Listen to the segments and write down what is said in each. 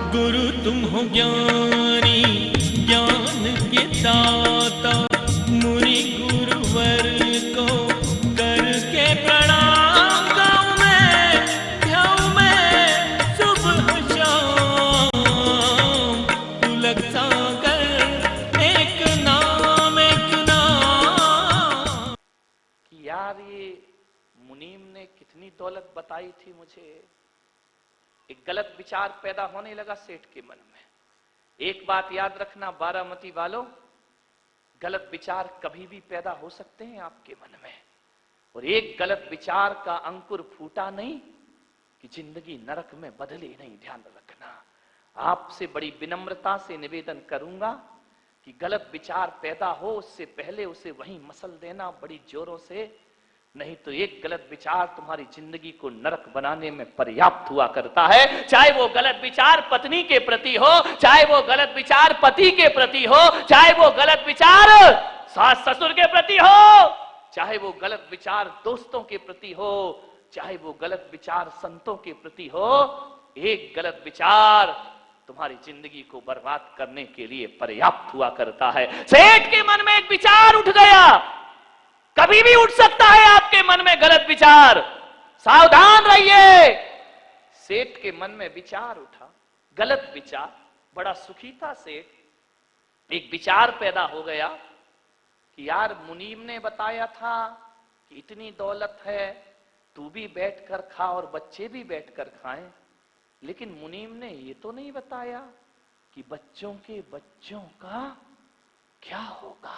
गुरु तुम हो ज्ञानी ज्ञान के दाता, मुनि गुरुवर को करके प्रणाम गाऊं मैं, ध्याऊं मैं सुबह शाम। तुलक सागर एक नाम एक नाम। कि यार ये मुनीम ने कितनी दौलत बताई थी मुझे। एक गलत विचार पैदा होने लगा सेठ के मन में। एक बात याद रखना बारामती वालों, गलत विचार कभी भी पैदा हो सकते हैं आपके मन में, और एक गलत विचार का अंकुर फूटा नहीं कि जिंदगी नरक में बदले नहीं। ध्यान रखना। आपसे बड़ी विनम्रता से निवेदन करूंगा कि गलत विचार पैदा हो उससे पहले उसे वहीं मसल देना बड़ी जोरों से, नहीं तो एक गलत विचार तुम्हारी जिंदगी को नरक बनाने में पर्याप्त हुआ करता है। चाहे वो गलत विचार पत्नी के प्रति हो, चाहे वो गलत विचार पति के प्रति हो, चाहे वो गलत विचार सास ससुर के प्रति हो, चाहे वो गलत विचार दोस्तों के प्रति हो, चाहे वो गलत विचार संतों के प्रति हो। एक गलत विचार तुम्हारी जिंदगी को बर्बाद करने के लिए पर्याप्त हुआ करता है। सेठ के मन में एक विचार उठ गया, कभी भी उठ सकता है आपके मन में गलत विचार, सावधान रहिए। सेठ के मन में विचार उठा, गलत विचार। बड़ा सुखी था सेठ। एक विचार पैदा हो गया कि यार मुनीम ने बताया था कि इतनी दौलत है, तू भी बैठकर खा और बच्चे भी बैठकर खाएं, लेकिन मुनीम ने ये तो नहीं बताया कि बच्चों के बच्चों का क्या होगा।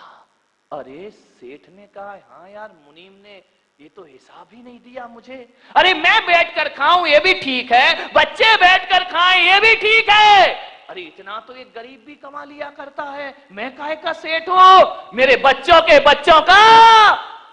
अरे सेठ ने कहा हाँ यार मुनीम ने ये तो हिसाब ही नहीं दिया मुझे। अरे मैं बैठकर खाऊं ये भी ठीक है, बच्चे बैठकर खाएं ये भी ठीक है। अरे इतना तो एक गरीब भी कमा लिया करता है, मैं काहे का सेठ हूं, मेरे बच्चों के बच्चों का।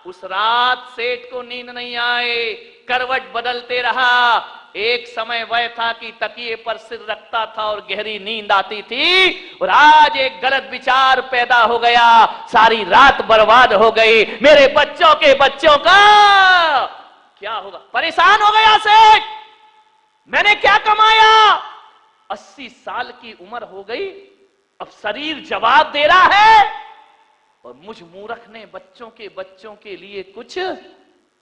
उस रात सेठ को नींद नहीं आए, करवट बदलते रहा। एक समय वह था कि तकिए पर सिर रखता था और गहरी नींद आती थी, और आज एक गलत विचार पैदा हो गया, सारी रात बर्बाद हो गई। मेरे बच्चों के बच्चों का क्या होगा। परेशान हो गया सेठ, मैंने क्या कमाया, 80 साल की उम्र हो गई, अब शरीर जवाब दे रहा है, और मुझ मूर्ख ने बच्चों के लिए कुछ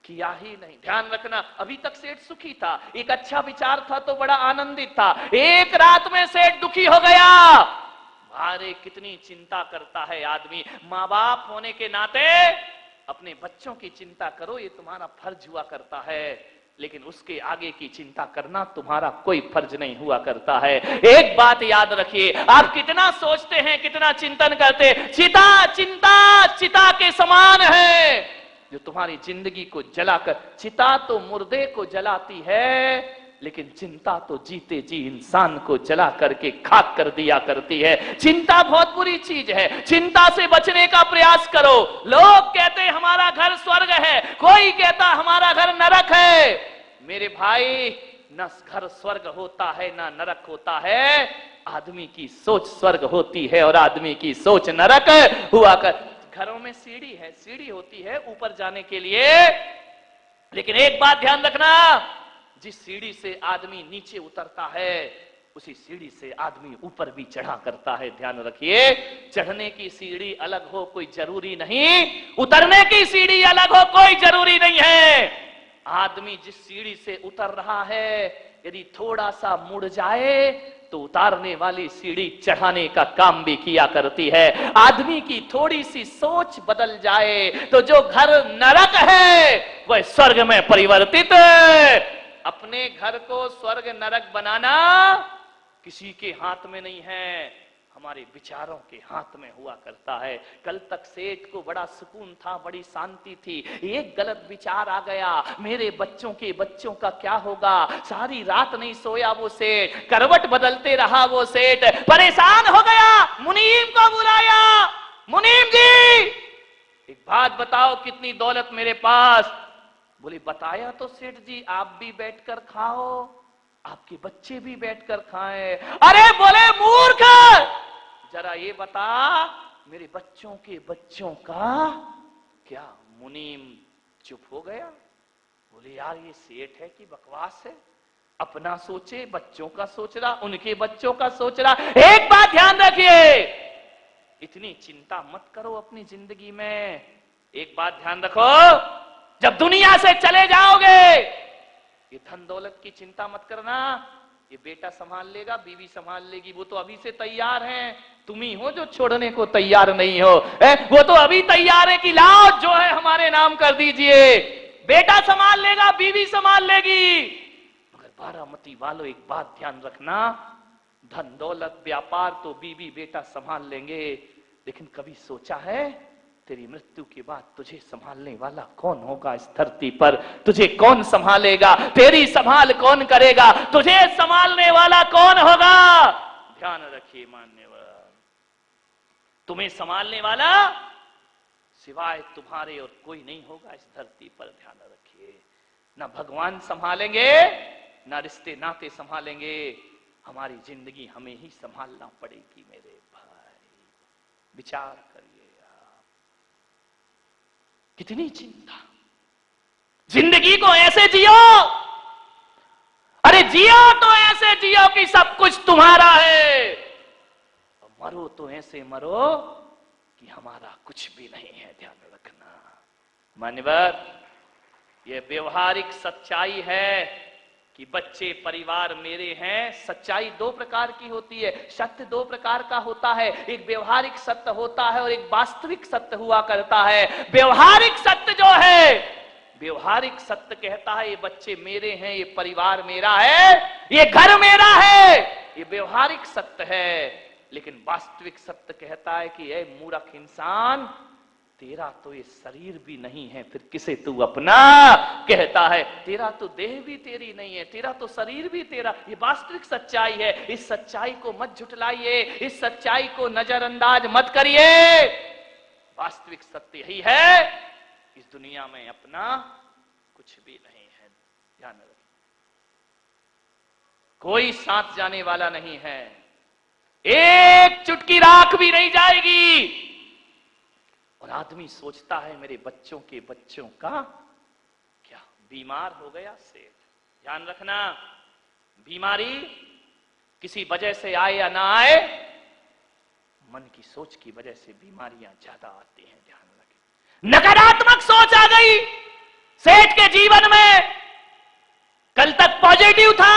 किया ही नहीं। ध्यान रखना, अभी तक सेठ सुखी था, एक अच्छा विचार था तो बड़ा आनंदित था। एक रात में सेठ दुखी हो गया। अरे कितनी चिंता करता है आदमी। माँ बाप होने के नाते अपने बच्चों की चिंता करो, ये तुम्हारा फर्ज हुआ करता है, लेकिन उसके आगे की चिंता करना तुम्हारा कोई फर्ज नहीं हुआ करता है। एक बात याद रखिए, आप कितना सोचते हैं, कितना चिंतन करते, चिता चिंता चिता के समान है जो तुम्हारी जिंदगी को जलाकर। चिता तो मुर्दे को जलाती है, लेकिन चिंता तो जीते जी इंसान को जला करके खाक कर दिया करती है। चिंता बहुत बुरी चीज है, चिंता से बचने का प्रयास करो। लोग कहते हैं हमारा घर स्वर्ग है, कोई कहता हमारा घर नरक है। मेरे भाई, न घर स्वर्ग होता है न नरक होता है, आदमी की सोच स्वर्ग होती है और आदमी की सोच नरक हुआ कर। घरों में सीढ़ी है, सीढ़ी होती है ऊपर जाने के लिए, लेकिन एक बात ध्यान रखना, जिस सीढ़ी से आदमी नीचे उतरता है उसी सीढ़ी से आदमी ऊपर भी चढ़ा करता है। ध्यान रखिए, चढ़ने की सीढ़ी अलग हो कोई जरूरी नहीं, उतरने की सीढ़ी अलग हो कोई जरूरी नहीं है। आदमी जिस सीढ़ी से उतर रहा है यदि थोड़ा सा मुड़ जाए तो उतारने वाली सीढ़ी चढ़ाने का काम भी किया करती है। आदमी की थोड़ी सी सोच बदल जाए तो जो घर नरक है वह स्वर्ग में परिवर्तित। अपने घर को स्वर्ग नरक बनाना किसी के हाथ में नहीं है, हमारे विचारों के हाथ में हुआ करता है। कल तक सेठ को बड़ा सुकून था, बड़ी शांति थी, एक गलत विचार आ गया, मेरे बच्चों के बच्चों का क्या होगा। सारी रात नहीं सोया वो सेठ, करवट बदलते रहा वो सेठ, परेशान हो गया। मुनीम को बुलाया, मुनीम जी एक बात बताओ, कितनी दौलत मेरे पास। बोले बताया तो सेठ जी, आप भी बैठकर खाओ, आपके बच्चे भी बैठकर खाएं। अरे बोले मूर्ख, जरा ये बता मेरे बच्चों के बच्चों का क्या। मुनीम चुप हो गया, बोले यार ये सेठ है कि बकवास है। अपना सोचे, बच्चों का सोच रहा, उनके बच्चों का सोच रहा। एक बात ध्यान रखिए, इतनी चिंता मत करो अपनी जिंदगी में। एक बात ध्यान रखो, जब दुनिया से चले जाओगे, ये धन दौलत की चिंता मत करना। ये बेटा संभाल लेगा, बीवी संभाल लेगी, वो तो अभी से तैयार हैं। तुम ही हो जो छोड़ने को तैयार नहीं हो। वो तो अभी तैयार है कि लाओ जो है हमारे नाम कर दीजिए। बेटा संभाल लेगा, बीवी संभाल लेगी। मगर बारामती वालों, एक बात ध्यान रखना, धन दौलत व्यापार तो बीवी बेटा संभाल लेंगे, लेकिन कभी सोचा है तेरी मृत्यु के बाद तुझे संभालने वाला कौन होगा इस धरती पर? तुझे कौन संभालेगा? तेरी संभाल कौन करेगा? तुझे संभालने वाला कौन होगा? ध्यान रखिए मान्यवर, तुम्हें संभालने वाला सिवाय तुम्हारे और कोई नहीं होगा इस धरती पर। ध्यान रखिए, ना भगवान संभालेंगे, ना रिश्ते नाते संभालेंगे, हमारी जिंदगी हमें ही संभालना पड़ेगी। मेरे भाई, विचार करिए, कितनी चिंता। जिंदगी को ऐसे जियो, अरे जियो तो ऐसे जियो कि सब कुछ तुम्हारा है, और मरो तो ऐसे मरो कि हमारा कुछ भी नहीं है। ध्यान रखना मान्यवर, यह व्यवहारिक सच्चाई है कि बच्चे परिवार मेरे हैं। सच्चाई दो प्रकार की होती है, सत्य दो प्रकार का होता है, एक व्यवहारिक सत्य होता है और एक वास्तविक सत्य हुआ करता है। व्यवहारिक सत्य जो है, व्यवहारिक सत्य कहता है ये बच्चे मेरे हैं, ये परिवार मेरा है, ये घर मेरा है, ये व्यवहारिक सत्य है। लेकिन वास्तविक सत्य कहता है कि ऐ मूर्ख इंसान, तेरा तो ये शरीर भी नहीं है, फिर किसे तू अपना कहता है? तेरा तो देह भी तेरी नहीं है, तेरा तो शरीर भी तेरा। ये वास्तविक सच्चाई है। इस सच्चाई को मत झुठलाइए, इस सच्चाई को नजरअंदाज मत करिए। वास्तविक सत्य यही है, इस दुनिया में अपना कुछ भी नहीं है। ध्यान रखिए, कोई साथ जाने वाला नहीं है, एक चुटकी राख भी नहीं जाएगी। और आदमी सोचता है मेरे बच्चों के बच्चों का क्या? बीमार हो गया सेठ, ध्यान रखना, बीमारी किसी वजह से आए या ना आए, मन की सोच की वजह से बीमारियां ज्यादा आती हैं। ध्यान रखें, नकारात्मक सोच आ गई सेठ के जीवन में, कल तक पॉजिटिव था,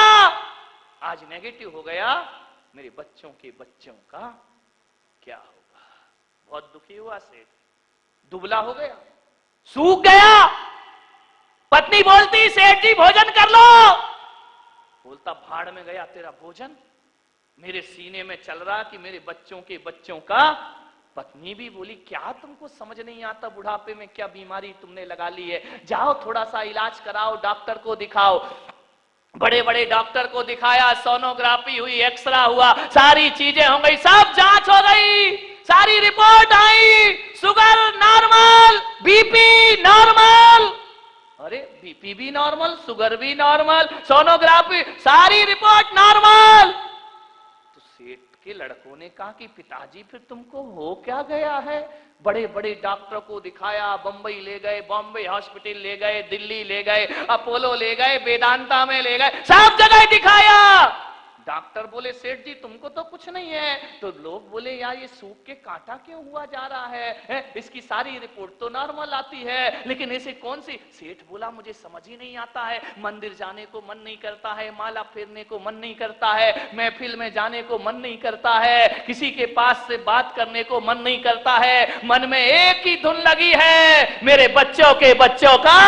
आज नेगेटिव हो गया, मेरे बच्चों के बच्चों का क्या होगा? बहुत दुखी हुआ सेठ, दुबला हो गया, सूख गया। पत्नी बोलती सेठ जी भोजन कर लो, बोलता भाड़ में गया तेरा भोजन, मेरे सीने में चल रहा कि मेरे बच्चों के बच्चों का। पत्नी भी बोली क्या तुमको समझ नहीं आता, बुढ़ापे में क्या बीमारी तुमने लगा ली है, जाओ थोड़ा सा इलाज कराओ, डॉक्टर को दिखाओ। बड़े बड़े डॉक्टर को दिखाया, सोनोग्राफी हुई, एक्सरा हुआ, सारी चीजें हो गई, सब जांच हो गई, सारी रिपोर्ट आई, शुगर नॉर्मल, बीपी नॉर्मल। अरे बीपी भी नॉर्मल, शुगर भी नॉर्मल, सोनोग्राफी, सारी रिपोर्ट नॉर्मल। तो सेठ के लड़कों ने कहा कि पिताजी फिर तुमको हो क्या गया है? बड़े बड़े डॉक्टर को दिखाया, बंबई ले गए, बॉम्बे हॉस्पिटल ले गए, दिल्ली ले गए, अपोलो ले गए, वेदांता में ले गए, सब जगह दिखाया। डॉक्टर बोले सेठ जी तुमको तो कुछ नहीं है। तो लोग बोले यार ये सूख के कांटा क्यों हुआ जा रहा है? इसकी सारी रिपोर्ट तो नॉर्मल आती है, लेकिन इसे कौन सी? सेठ बोला मुझे समझ ही नहीं आता है, मंदिर जाने को मन नहीं करता है, माला फेरने को मन नहीं करता है, महफिल में जाने को मन नहीं करता है, किसी के पास से बात करने को मन नहीं करता है, मन में एक ही धुन लगी है, मेरे बच्चों के बच्चों का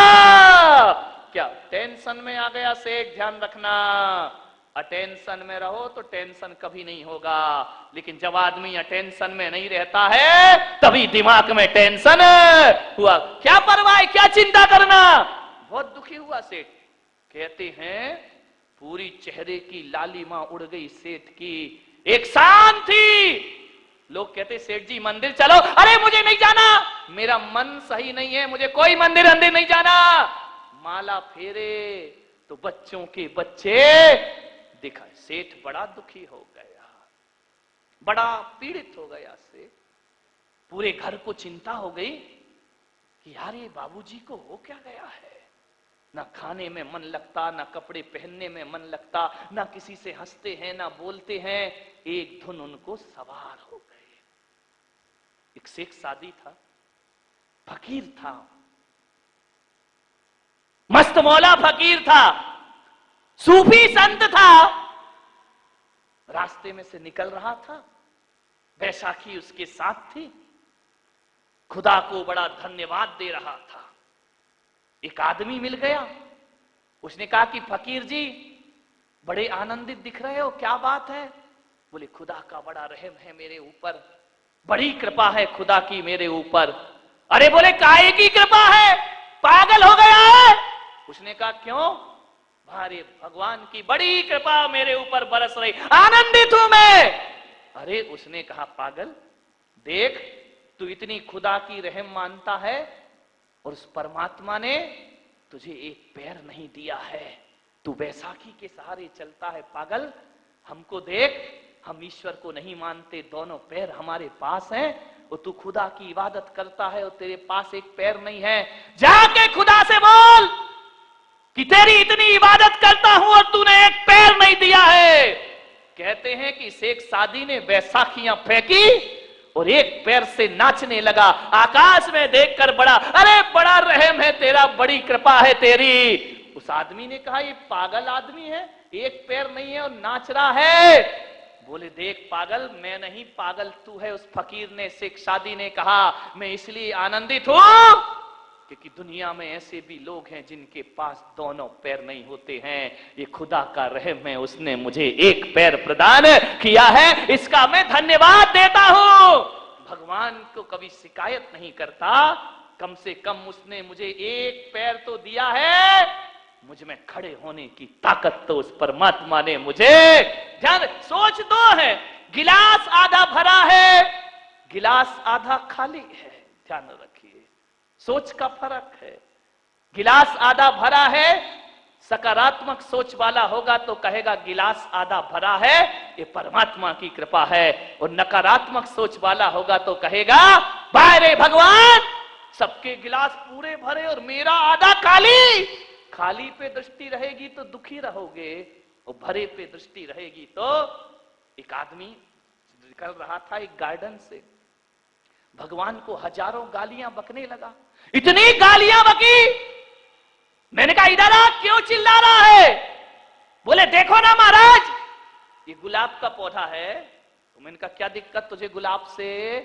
क्या? टेंशन में आ गया सेठ। ध्यान रखना, अटेंशन में रहो तो टेंशन कभी नहीं होगा, लेकिन जब आदमी अटेंशन में नहीं रहता है तभी दिमाग में टेंशन हुआ। क्या परवाह, क्या चिंता करना? बहुत दुखी हुआ सेठ। कहते हैं पूरी चेहरे की लालिमा उड़ गई सेठ की, एक शान थी। लोग कहते सेठ जी मंदिर चलो, अरे मुझे नहीं जाना, मेरा मन सही नहीं है, मुझे कोई मंदिर अंदर नहीं जाना। माला फेरे तो बच्चों के बच्चे दिखा। सेठ बड़ा दुखी हो गया, बड़ा पीड़ित हो गया सेठ। पूरे घर को चिंता हो गई कि यार ये बाबूजी को हो क्या गया है, ना खाने में मन लगता, ना कपड़े पहनने में मन लगता, ना किसी से हंसते हैं ना बोलते हैं। एक धुन उनको सवार हो गए। एक शेख सादी था, फकीर था, मस्त मौला फकीर था, सूफी संत था। रास्ते में से निकल रहा था, बैसाखी उसके साथ थी, खुदा को बड़ा धन्यवाद दे रहा था। एक आदमी मिल गया, उसने कहा कि फकीर जी बड़े आनंदित दिख रहे हो, क्या बात है? बोले खुदा का बड़ा रहम है मेरे ऊपर, बड़ी कृपा है खुदा की मेरे ऊपर। अरे बोले काहे की कृपा है, पागल हो गया है? उसने कहा क्यों? भारे भगवान की बड़ी कृपा मेरे ऊपर बरस रही, आनंदित हूं मैं। अरे उसने कहा पागल, देख तू इतनी खुदा की रहम मानता है और उस परमात्मा ने तुझे एक पैर नहीं दिया है, तू बैसाखी के सहारे चलता है। पागल, हमको देख, हम ईश्वर को नहीं मानते, दोनों पैर हमारे पास हैं, और तू खुदा की इबादत करता है और तेरे पास एक पैर नहीं है। जाके खुदा से बोल कि तेरी इतनी इबादत करता हूं और तूने एक पैर नहीं दिया है। कहते हैं कि शेख सादी ने बैसाखियां फेंकी और एक पैर से नाचने लगा, आकाश में देखकर बड़ा, अरे बड़ा रहम है तेरा, बड़ी कृपा है तेरी। उस आदमी ने कहा ये पागल आदमी है, एक पैर नहीं है और नाच रहा है। बोले देख पागल, मैं नहीं पागल तू है। उस फकीर ने, शेख सादी ने कहा मैं इसलिए आनंदित हूं क्योंकि दुनिया में ऐसे भी लोग हैं जिनके पास दोनों पैर नहीं होते हैं। ये खुदा का रहम है, उसने मुझे एक पैर प्रदान किया है, इसका मैं धन्यवाद देता हूं। भगवान को कभी शिकायत नहीं करता, कम से कम उसने मुझे एक पैर तो दिया है, मुझ में खड़े होने की ताकत तो उस परमात्मा ने मुझे। ध्यान, सोच दो है, गिलास आधा भरा है, गिलास आधा खाली है। ध्यान रखिए, सोच का फर्क है। गिलास आधा भरा है, सकारात्मक सोच वाला होगा तो कहेगा गिलास आधा भरा है, ये परमात्मा की कृपा है। और नकारात्मक सोच वाला होगा तो कहेगा बारे भगवान, सबके गिलास पूरे भरे और मेरा आधा खाली। खाली पे दृष्टि रहेगी तो दुखी रहोगे, और भरे पे दृष्टि रहेगी तो। एक आदमी निकल रहा था एक गार्डन से, भगवान को हजारों गालियां बकने लगा, इतनी गालियां बकी। मैंने कहा इधर आ, क्यों चिल्ला रहा है? बोले देखो ना महाराज, ये गुलाब का पौधा है। तो मैंने कहा क्या दिक्कत तुझे गुलाब से?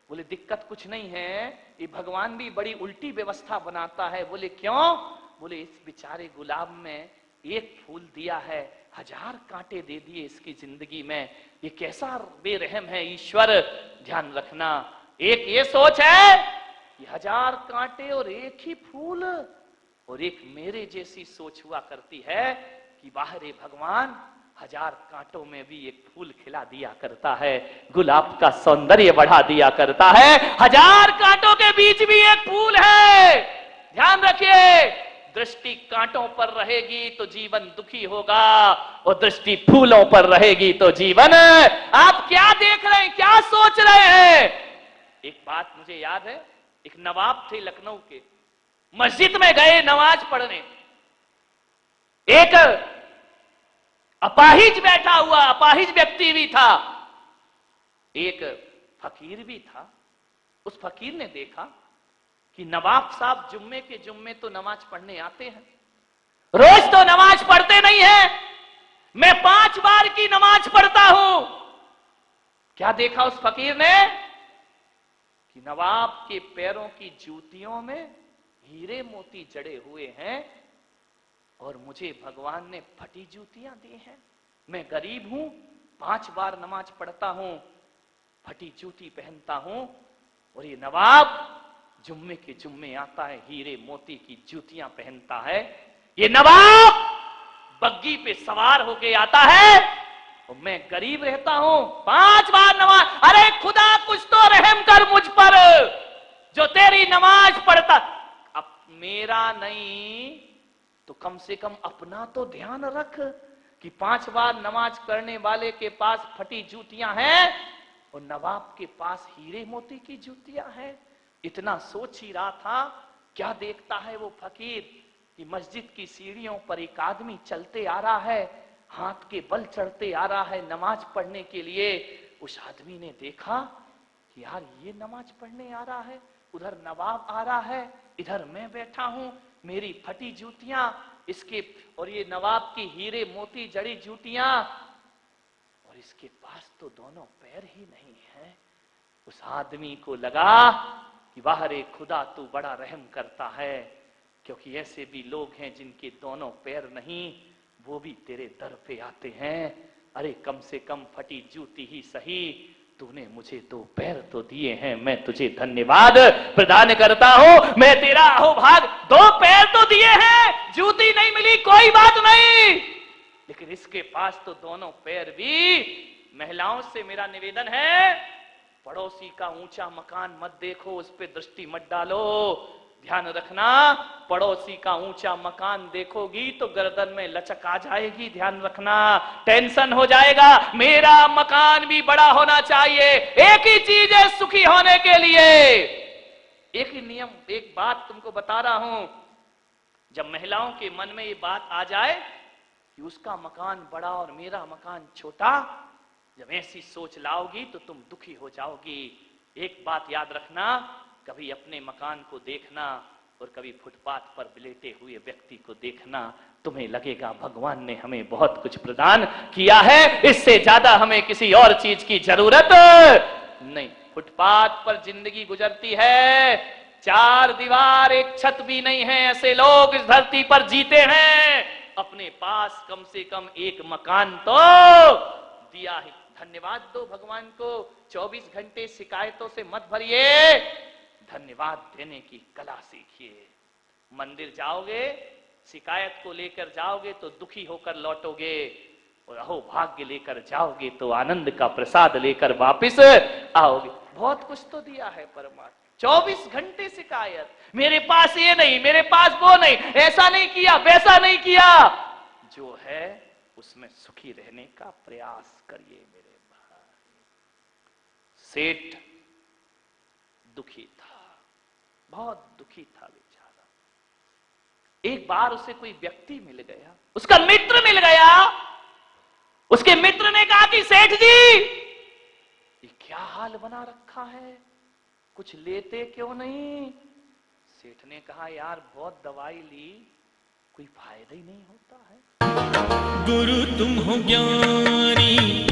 बोले दिक्कत कुछ नहीं है, ये भगवान भी बड़ी उल्टी व्यवस्था बनाता है। बोले क्यों? बोले इस बेचारे गुलाब में एक फूल दिया है, 1000 कांटे दे दिए इसकी जिंदगी में, ये कैसा बेरहम है ईश्वर। ध्यान रखना, एक ये सोच है, ये 1000 कांटे और एक ही फूल, और एक मेरे जैसी सोच हुआ करती है कि बाहरे भगवान 1000 कांटों में भी एक फूल खिला दिया करता है, गुलाब का सौंदर्य बढ़ा दिया करता है, 1000 कांटों के बीच भी एक फूल है। ध्यान रखिए, दृष्टि कांटों पर रहेगी तो जीवन दुखी होगा, और दृष्टि फूलों पर रहेगी तो जीवन। आप क्या देख रहे हैं, क्या सोच रहे हैं? एक बात मुझे याद है, एक नवाब थे लखनऊ के, मस्जिद में गए नमाज पढ़ने, एक अपाहिज बैठा हुआ, अपाहिज व्यक्ति भी था, एक फकीर भी था। उस फकीर ने देखा कि नवाब साहब जुम्मे के जुम्मे तो नमाज पढ़ने आते हैं, रोज तो नमाज पढ़ते नहीं है, मैं 5 बार की नमाज पढ़ता हूं। क्या देखा उस फकीर ने कि नवाब के पैरों की जूतियों में हीरे मोती जड़े हुए हैं, और मुझे भगवान ने फटी जूतियां दी हैं। मैं गरीब हूं, 5 बार नमाज पढ़ता हूं, फटी जूती पहनता हूं, और ये नवाब जुम्मे के जुम्मे आता है, हीरे मोती की जूतियां पहनता है। ये नवाब बग्गी पे सवार होके आता है, और मैं गरीब रहता हूं, 5 बार नमाज। अरे खुदा कुछ तो रहम कर मुझ पर, जो तेरी नमाज पढ़ता। अब मेरा नहीं तो कम से कम अपना तो ध्यान रख कि 5 बार नमाज करने वाले के पास फटी जूतियां हैं और नवाब के पास हीरे मोती की जूतियां हैं। इतना सोच ही रहा था, क्या देखता है वो फकीर कि मस्जिद की सीढ़ियों पर एक आदमी चलते आ रहा है, हाथ के बल चढ़ते आ रहा है नमाज पढ़ने के लिए। उस आदमी ने देखा कि यार ये नमाज पढ़ने आ रहा है, उधर नवाब आ रहा है, इधर मैं बैठा हूं, मेरी फटी जूतियां इसके, और ये नवाब की हीरे मोती जड़ी जूतियां, और इसके पास तो दोनों पैर ही नहीं है। उस आदमी को लगा कि वाह रे खुदा तू बड़ा रहम करता है, क्योंकि ऐसे भी लोग हैं जिनके दोनों पैर नहीं, वो भी तेरे दर पे आते हैं। अरे कम से कम फटी जूती ही सही, तूने मुझे दो पैर तो दिए हैं, मैं तुझे धन्यवाद प्रदान करता हूं। मैं तेरा अहोभाग, दो पैर तो दिए हैं, जूती नहीं मिली कोई बात नहीं, लेकिन इसके पास तो दोनों पैर भी। महिलाओं से मेरा निवेदन है, पड़ोसी का ऊंचा मकान मत देखो, उस पर दृष्टि मत डालो। ध्यान रखना, पड़ोसी का ऊंचा मकान देखोगी तो गर्दन में लचक आ जाएगी। ध्यान रखना, टेंशन हो जाएगा। मेरा मकान भी बड़ा होना चाहिए। एक ही चीज है सुखी होने के लिए, एक ही नियम, एक बात तुमको बता रहा हूं। जब महिलाओं के मन में ये बात आ जाए कि उसका मकान बड़ा और मेरा मकान छोटा, जब ऐसी सोच लाओगी तो तुम दुखी हो जाओगी। एक बात याद रखना, कभी अपने मकान को देखना और कभी फुटपाथ पर लेटे हुए व्यक्ति को देखना, तुम्हें लगेगा भगवान ने हमें बहुत कुछ प्रदान किया है, इससे ज्यादा हमें किसी और चीज की जरूरत नहीं। फुटपाथ पर जिंदगी गुजरती है, चार दीवार एक छत भी नहीं है, ऐसे लोग इस धरती पर जीते हैं। अपने पास कम से कम एक मकान तो दिया है, धन्यवाद दो भगवान को। 24 घंटे शिकायतों से मत भरिए, धन्यवाद देने की कला सीखिए। मंदिर जाओगे, शिकायत को लेकर जाओगे तो दुखी होकर लौटोगे, और अहो भाग्य लेकर जाओगे तो आनंद का प्रसाद लेकर वापस आओगे। बहुत कुछ तो दिया है परमात्मा। 24 घंटे शिकायत, मेरे पास ये नहीं, मेरे पास वो नहीं, ऐसा नहीं किया, वैसा नहीं किया। जो है उसमें सुखी रहने का प्रयास करिए मेरे भाई। सेठ दुखी था, बहुत दुखी था बेचारा। एक बार उसे कोई व्यक्ति मिल गया, उसका मित्र मिल गया। उसके मित्र ने कहा कि सेठ जी ये क्या हाल बना रखा है, कुछ लेते क्यों नहीं? सेठ ने कहा यार बहुत दवाई ली, कोई फायदा ही नहीं होता है। गुरु तुम हो ज्ञानी